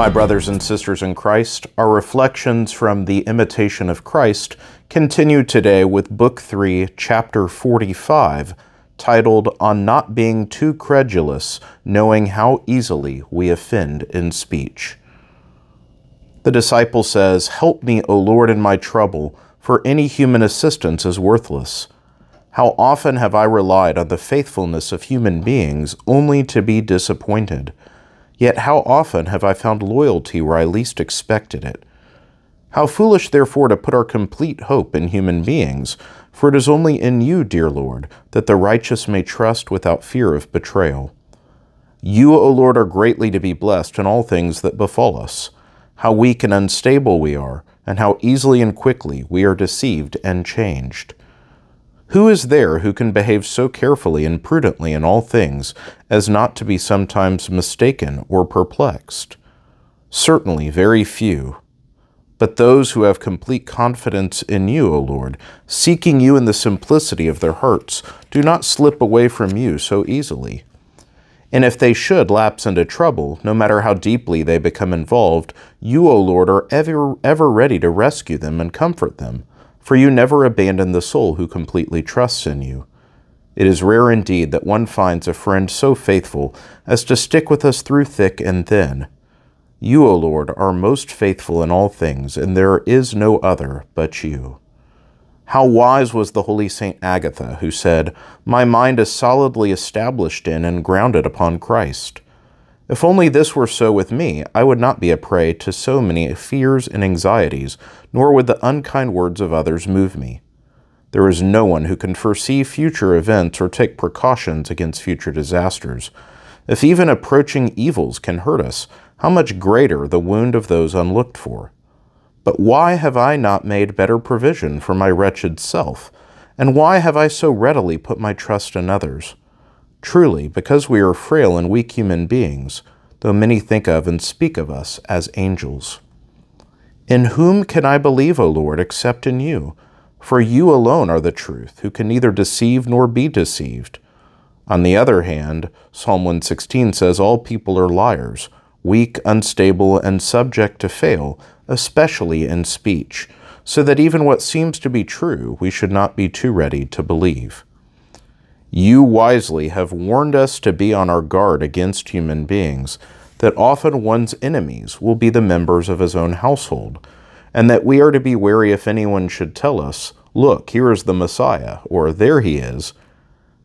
My brothers and sisters in Christ, our reflections from the Imitation of Christ continue today with Book 3, Chapter 45, titled On Not Being Too Credulous, Knowing How Easily We Offend in Speech. The disciple says, "Help me, O Lord, in my trouble, for any human assistance is worthless. How often have I relied on the faithfulness of human beings only to be disappointed? Yet how often have I found loyalty where I least expected it? How foolish, therefore, to put our complete hope in human beings, for it is only in you, dear Lord, that the righteous may trust without fear of betrayal. You, O Lord, are greatly to be blessed in all things that befall us. How weak and unstable we are, and how easily and quickly we are deceived and changed. Who is there who can behave so carefully and prudently in all things as not to be sometimes mistaken or perplexed? Certainly very few. But those who have complete confidence in you, O Lord, seeking you in the simplicity of their hearts, do not slip away from you so easily. And if they should lapse into trouble, no matter how deeply they become involved, you, O Lord, are ever ready to rescue them and comfort them. For you never abandon the soul who completely trusts in you. It is rare indeed that one finds a friend so faithful as to stick with us through thick and thin. You, O Lord, are most faithful in all things, and there is no other but you. How wise was the holy Saint Agatha, who said, "My mind is solidly established in and grounded upon Christ." If only this were so with me, I would not be a prey to so many fears and anxieties, nor would the unkind words of others move me. There is no one who can foresee future events or take precautions against future disasters. If even approaching evils can hurt us, how much greater the wound of those unlooked for? But why have I not made better provision for my wretched self? And why have I so readily put my trust in others? Truly, because we are frail and weak human beings, though many think of and speak of us as angels. In whom can I believe, O Lord, except in you? For you alone are the truth, who can neither deceive nor be deceived. On the other hand, Psalm 116 says all people are liars, weak, unstable, and subject to fail, especially in speech, so that even what seems to be true, we should not be too ready to believe. You wisely have warned us to be on our guard against human beings, that often one's enemies will be the members of his own household, and that we are to be wary if anyone should tell us, "Look, here is the Messiah," or "There he is."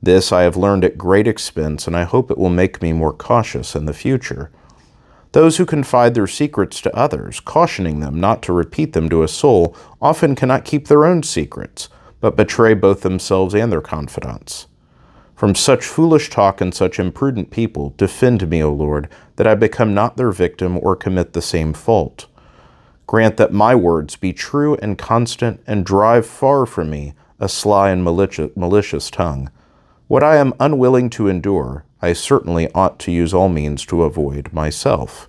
This I have learned at great expense, and I hope it will make me more cautious in the future. Those who confide their secrets to others, cautioning them not to repeat them to a soul, often cannot keep their own secrets, but betray both themselves and their confidants. From such foolish talk and such imprudent people, defend me, O Lord, that I become not their victim or commit the same fault. Grant that my words be true and constant, and drive far from me a sly and malicious tongue. What I am unwilling to endure, I certainly ought to use all means to avoid myself.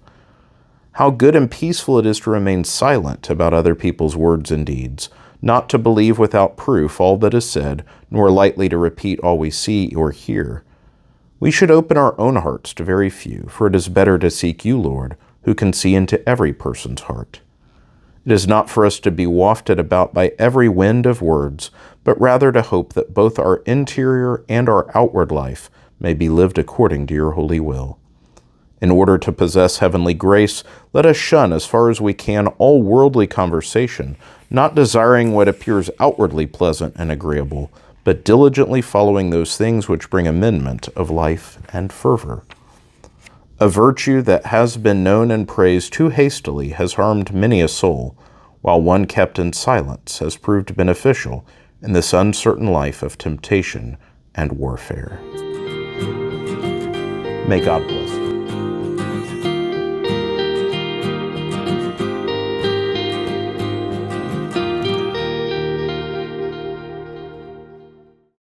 How good and peaceful it is to remain silent about other people's words and deeds, not to believe without proof all that is said, nor lightly to repeat all we see or hear. We should open our own hearts to very few, for it is better to seek you, Lord, who can see into every person's heart. It is not for us to be wafted about by every wind of words, but rather to hope that both our interior and our outward life may be lived according to your holy will. In order to possess heavenly grace, let us shun as far as we can all worldly conversation, not desiring what appears outwardly pleasant and agreeable, but diligently following those things which bring amendment of life and fervor. A virtue that has been known and praised too hastily has harmed many a soul, while one kept in silence has proved beneficial in this uncertain life of temptation and warfare. May God bless you.